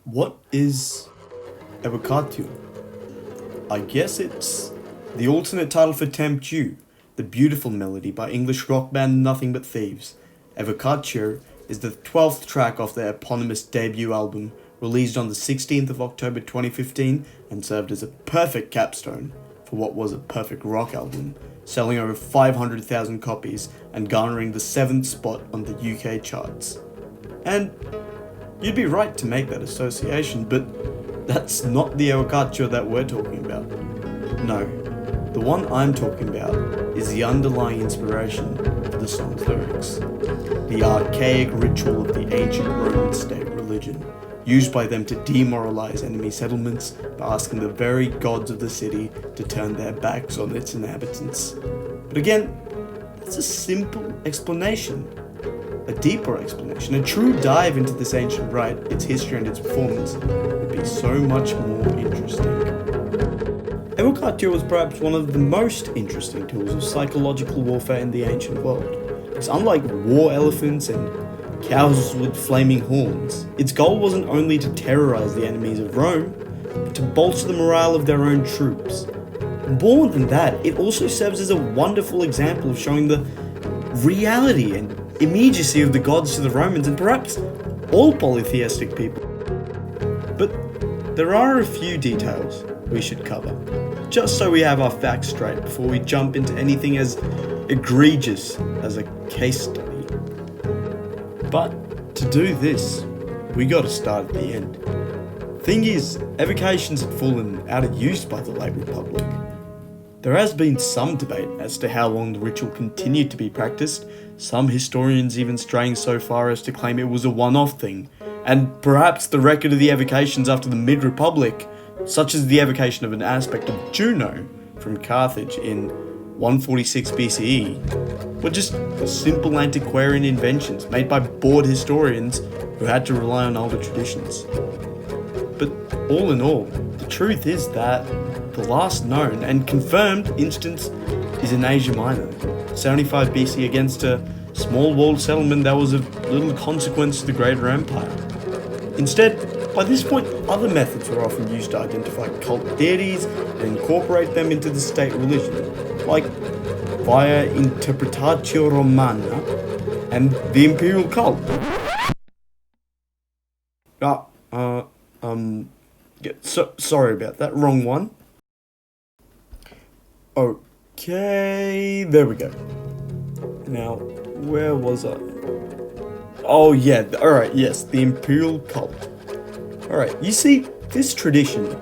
What is Evocatio? I guess it's the alternate title for Tempt You, the beautiful melody by English rock band Nothing But Thieves. Evocatio is the 12th track off their eponymous debut album, released on the 16th of October 2015 and served as a perfect capstone for what was a perfect rock album, selling over 500,000 copies and garnering the 7th spot on the UK charts. And you'd be right to make that association, but that's not the Evocatio that we're talking about. No, the one I'm talking about is the underlying inspiration for the song's lyrics. The archaic ritual of the ancient Roman state religion, used by them to demoralize enemy settlements by asking the very gods of the city to turn their backs on its inhabitants. But again, it's a simple explanation. A deeper explanation, a true dive into this ancient rite, its history and its performance, would be so much more interesting. Evocatio was perhaps one of the most interesting tools of psychological warfare in the ancient world. Because unlike war elephants and cows with flaming horns, its goal wasn't only to terrorize the enemies of Rome, but to bolster the morale of their own troops. More than that, it also serves as a wonderful example of showing the reality and immediacy of the gods to the Romans and perhaps all polytheistic people. But there are a few details we should cover, just so we have our facts straight before we jump into anything as egregious as a case study. But to do this, we gotta start at the end. Thing is, evocations had fallen out of use by the late Republic. There has been some debate as to how long the ritual continued to be practiced, some historians even straying so far as to claim it was a one-off thing, and perhaps the record of the evocations after the Mid-Republic, such as the evocation of an aspect of Juno from Carthage in 146 BCE, were just simple antiquarian inventions made by bored historians who had to rely on older traditions. But all in all, the truth is that the last known and confirmed instance is in Asia Minor, 75 BC, against a small walled settlement that was of little consequence to the greater empire. Instead, by this point, other methods were often used to identify cult deities and incorporate them into the state religion, like via Interpretatio Romana and the imperial cult. Sorry about that, wrong one. Okay, there we go. Now, where was I? Oh yeah, alright, yes, the imperial cult. Alright, you see, this tradition,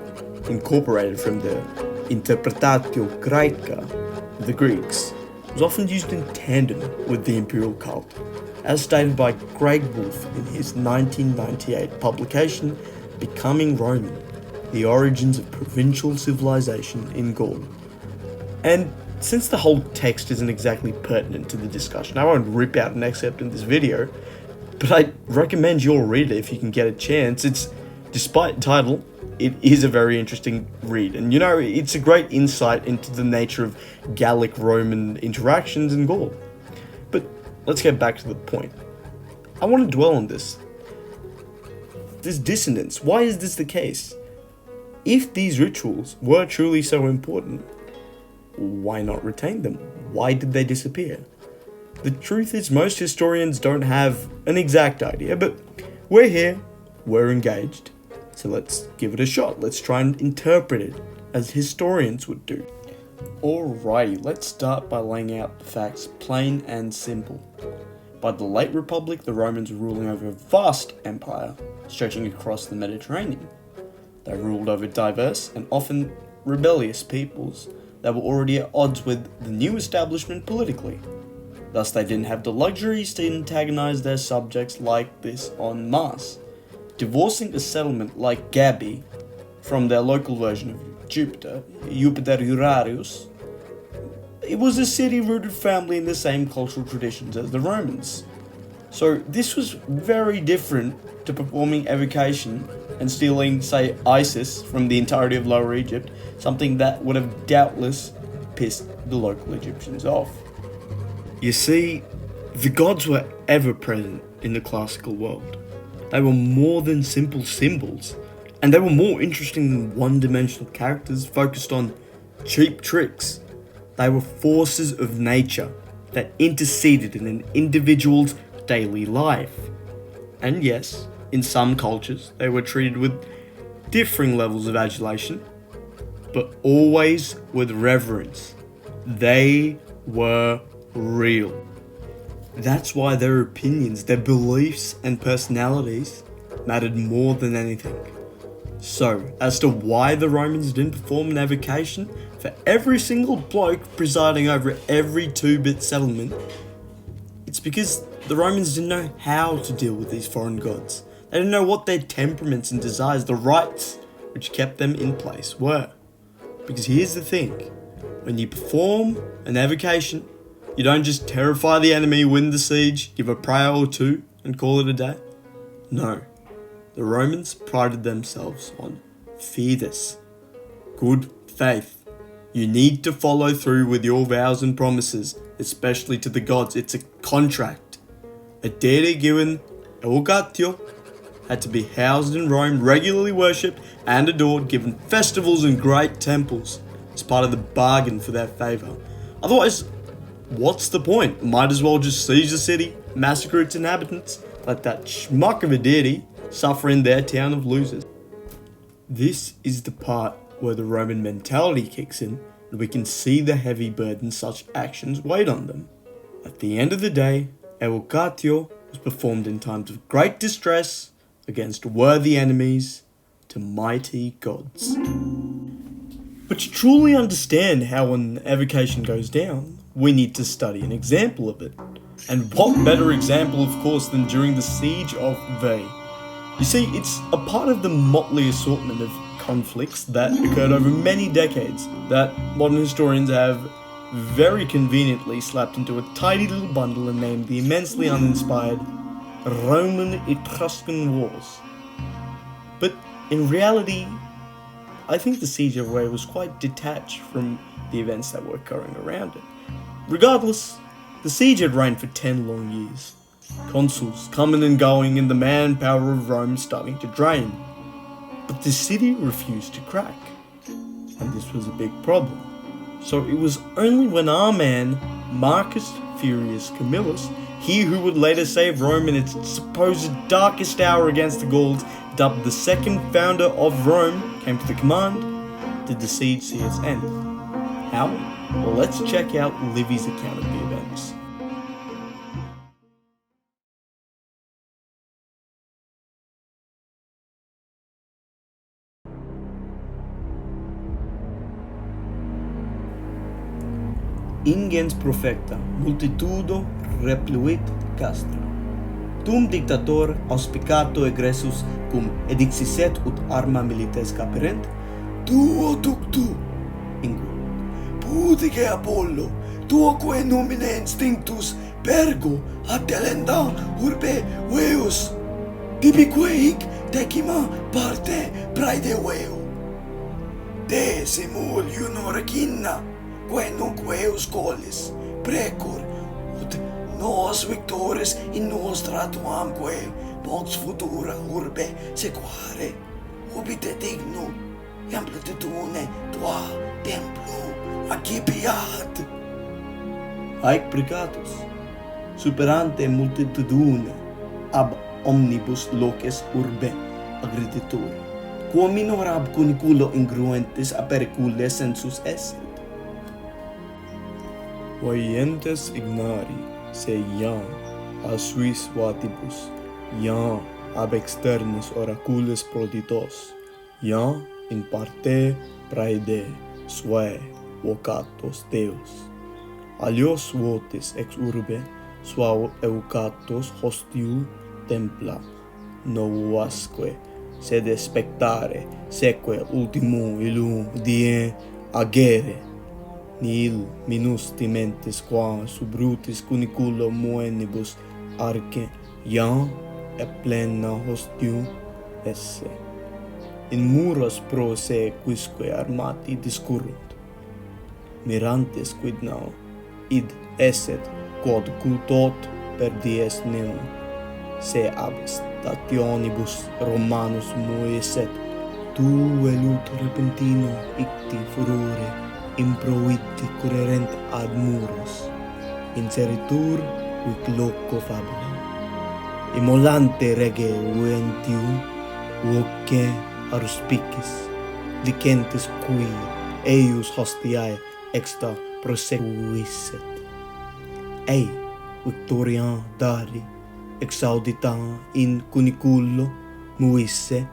incorporated from the Interpretatio Graeca of the Greeks, was often used in tandem with the imperial cult, as stated by Greg Wolfe in his 1998 publication, Becoming Roman, The Origins of Provincial Civilization in Gaul. And since the whole text isn't exactly pertinent to the discussion, I won't rip out an excerpt in this video, but I recommend you all read it if you can get a chance. It's, despite title, it is a very interesting read. And it's a great insight into the nature of Gallic-Roman interactions in Gaul. But let's get back to the point. I want to dwell on this dissonance. Why is this the case? If these rituals were truly so important, why not retain them? Why did they disappear? The truth is, most historians don't have an exact idea, but we're here, we're engaged, so let's give it a shot. Let's try and interpret it as historians would do. Alrighty, let's start by laying out the facts plain and simple. By the late Republic, the Romans were ruling over a vast empire stretching across the Mediterranean. They ruled over diverse and often rebellious peoples that were already at odds with the new establishment politically. Thus, they didn't have the luxuries to antagonize their subjects like this en masse. Divorcing a settlement like Gabii from their local version of Jupiter Urarius, it was a city-rooted family in the same cultural traditions as the Romans. So this was very different to performing evocation and stealing, say, Isis from the entirety of Lower Egypt, something that would have doubtless pissed the local Egyptians off. You see, the gods were ever present in the classical world, They were more than simple symbols, and they were more interesting than one-dimensional characters focused on cheap tricks. They were forces of nature that interceded in an individual's daily life. And yes, in some cultures, they were treated with differing levels of adulation, but always with reverence. They were real. That's why their opinions, their beliefs and personalities mattered more than anything. So, as to why the Romans didn't perform an evocation for every single bloke presiding over every 2-bit settlement, it's because the Romans didn't know how to deal with these foreign gods. They didn't know what their temperaments and desires, the rites which kept them in place, were. Because here's the thing, when you perform an evocation, you don't just terrify the enemy, win the siege, give a prayer or two, and call it a day. No, the Romans prided themselves on fides, good faith. You need to follow through with your vows and promises, especially to the gods. It's a contract. A deity given, evocatio, had to be housed in Rome, regularly worshipped and adored, given festivals and great temples as part of the bargain for their favour. Otherwise, what's the point? Might as well just siege the city, massacre its inhabitants, let that schmuck of a deity suffer in their town of losers. This is the part where the Roman mentality kicks in, and we can see the heavy burden such actions weighed on them. At the end of the day, evocatio was performed in times of great distress, against worthy enemies, to mighty gods. But to truly understand how an evocation goes down, we need to study an example of it. And what better example, of course, than during the Siege of Veii. You see, it's a part of the motley assortment of conflicts that occurred over many decades that modern historians have very conveniently slapped into a tidy little bundle and named the immensely uninspired Roman-Etruscan Wars. But in reality, I think the Siege of Veii was quite detached from the events that were occurring around it. Regardless, the siege had reigned for 10 long years. Consuls coming and going and the manpower of Rome starting to drain. But the city refused to crack, and this was a big problem. So it was only when our man, Marcus Furius Camillus, he who would later save Rome in its supposed darkest hour against the Gauls, dubbed the second founder of Rome, came to the command, did the siege see its end. How? Well, let's check out Livy's account of the events. Ingens profecta multitudo repluit castra. Tum dictator auspicato egressus cum edixisset ut arma milites caperent, tuo ductu ingu. Pudice Apollo, tuoque nomine instinctus pergo atelenda urbe Veus, tibique hic decima parte praede Veo. De simul iuno regina, que nunc Veus colis, precor, ut nos victores in nostra tuamque vox futura urbe sequare, ubite dignum, amplitudine tua templu accipiat. Haec precatus, superante multitudine, ab omnibus loces urbe aggreditur, quo minor ab cuniculo ingruentes apericule sensus esset. Voyentes ignari se iam a suis vatibus, iam ab externis oracules proditos, iam in parte praede suae vocatos Deus. Alios votis ex urbe suao eucatos hostiu templa novuasque sed spectare seque ultimum illum die agere nihil minus timentes qua subrutis cuniculo moenibus arce iam et plena hostium esse. In muros pro se quisque armati discurrunt. Mirantes quid nao, id esset quod cultot per dies neum, se ab stationibus Romanus moeset, tu velut repentino icti furore, improvitti currerent ad muros, inseritur vic loco fabula. Immolante rege uentium, voce aruspicis, licentes qui eius hostiae extra prosequisset. Ei, victoriam dari, exaudita in cuniculo muisse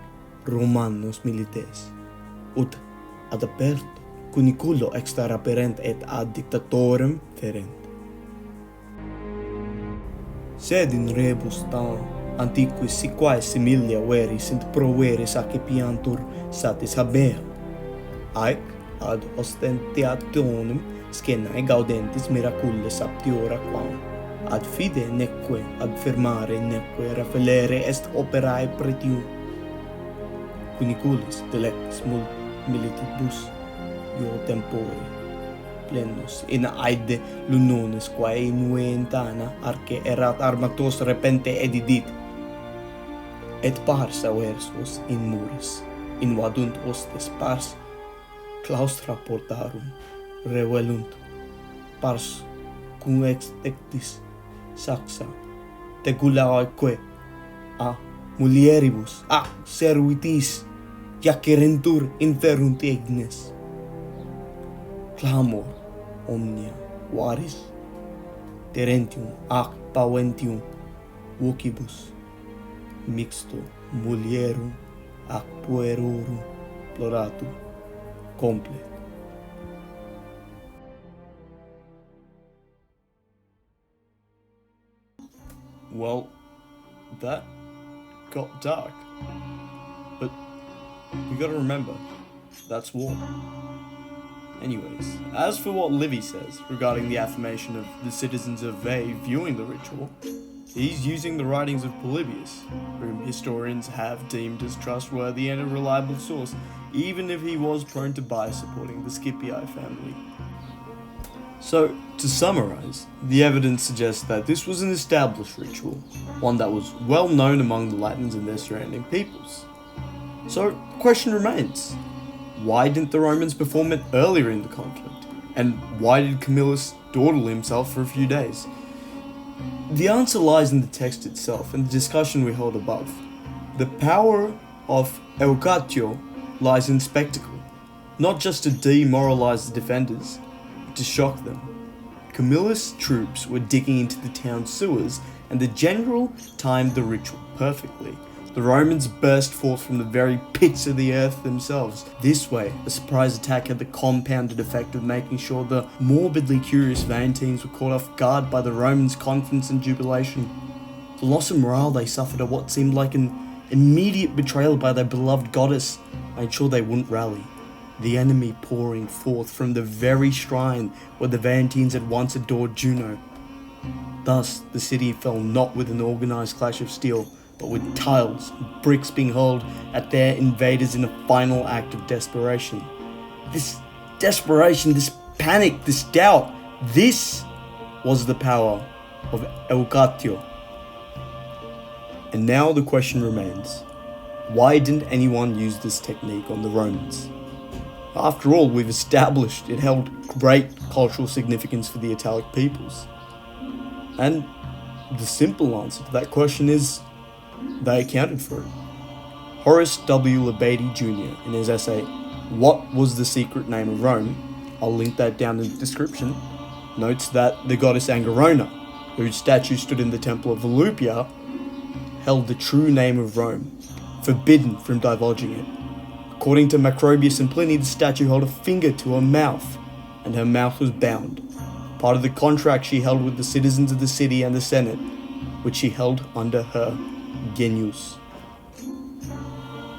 Romanos milites, ut ad aperto cuniculo extra raperent et ad dictatorem ferent. Sed in rebus tam antiquis siquae similia veris int proveris accipiantur satis habea, aec ad ostentationem scenae gaudentis miracules aptiora quam ad fide neque ad firmare neque raffelere est operae pretium. Cuniculis delectis militibus io tempore plenus in aide lunones quae inuentana arce erat armatos repente edidit, et pars aversus in mures invadunt hostes, pars claustra portarum revelunt, pars cum extectis saxa tegulaeque a mulieribus a servitis jacerentur inferunt ignes. Clamor omnia varis terentium ac paventium vocibus mixto mulierum ac puerorum ploratur complet. Well, that got dark. But we gotta remember, that's war. Anyways, as for what Livy says regarding the affirmation of the citizens of Veii viewing the ritual, he's using the writings of Polybius, whom historians have deemed as trustworthy and a reliable source, even if he was prone to bias supporting the Scipii family. So, to summarize, the evidence suggests that this was an established ritual, one that was well known among the Latins and their surrounding peoples. So, the question remains, why didn't the Romans perform it earlier in the conflict? And why did Camillus dawdle himself for a few days? The answer lies in the text itself and the discussion we held above. The power of Eucatio lies in spectacle, not just to demoralize the defenders, but to shock them. Camillus' troops were digging into the town sewers, and the general timed the ritual perfectly. The Romans burst forth from the very pits of the earth themselves. This way, a surprise attack had the compounded effect of making sure the morbidly curious Veientines were caught off guard by the Romans' confidence and jubilation. The loss of morale they suffered at what seemed like an immediate betrayal by their beloved goddess made sure they wouldn't rally. The enemy pouring forth from the very shrine where the Veientines had once adored Juno. Thus, the city fell not with an organized clash of steel, but with tiles and bricks being hurled at their invaders in a final act of desperation. This desperation, this panic, this doubt, this was the power of Eucatio. And now the question remains, why didn't anyone use this technique on the Romans? After all, we've established it held great cultural significance for the Italic peoples. And the simple answer to that question is, they accounted for it. Horace W. Labadie Jr., in his essay, What Was the Secret Name of Rome? I'll link that down in the description, notes that the goddess Angerona, whose statue stood in the temple of Volupia, held the true name of Rome, forbidden from divulging it. According to Macrobius and Pliny, the statue held a finger to her mouth, and her mouth was bound, part of the contract she held with the citizens of the city and the Senate, which she held under her genius.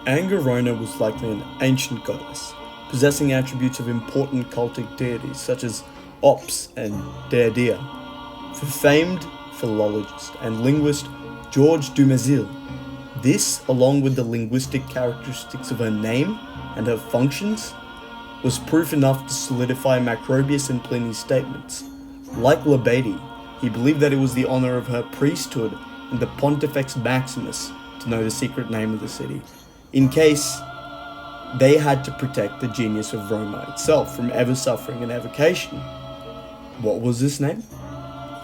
Angerona was likely an ancient goddess, possessing attributes of important cultic deities such as Ops and Deidea. For famed philologist and linguist Georges Dumézil, this, along with the linguistic characteristics of her name and her functions, was proof enough to solidify Macrobius and Pliny's statements. Like Labadie, he believed that it was the honor of her priesthood and the Pontifex Maximus to know the secret name of the city, in case they had to protect the genius of Roma itself from ever suffering an evocation. What was this name?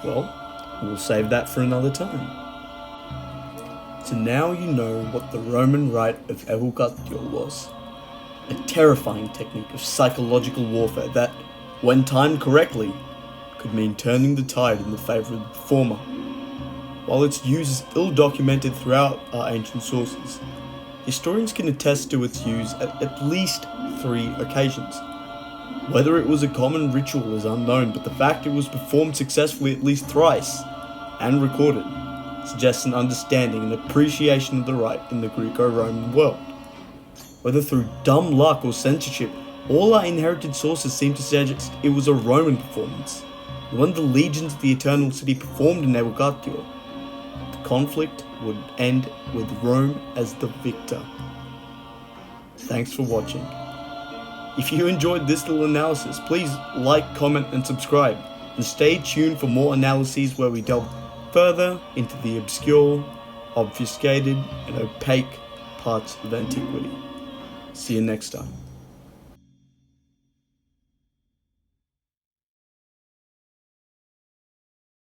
Well, we'll save that for another time. So now you know what the Roman rite of evocatio was. A terrifying technique of psychological warfare that, when timed correctly, could mean turning the tide in the favour of the performer. While its use is ill-documented throughout our ancient sources, historians can attest to its use at least 3 occasions. Whether it was a common ritual is unknown, but the fact it was performed successfully at least thrice, and recorded, suggests an understanding and appreciation of the rite in the Greco-Roman world. Whether through dumb luck or censorship, all our inherited sources seem to suggest it was a Roman performance. And when the legions of the Eternal City performed in evocatio, the conflict would end with Rome as the victor. Thanks for watching. If you enjoyed this little analysis, please like, comment and subscribe, and stay tuned for more analyses where we delve further into the obscure, obfuscated and opaque parts of antiquity. See you next time.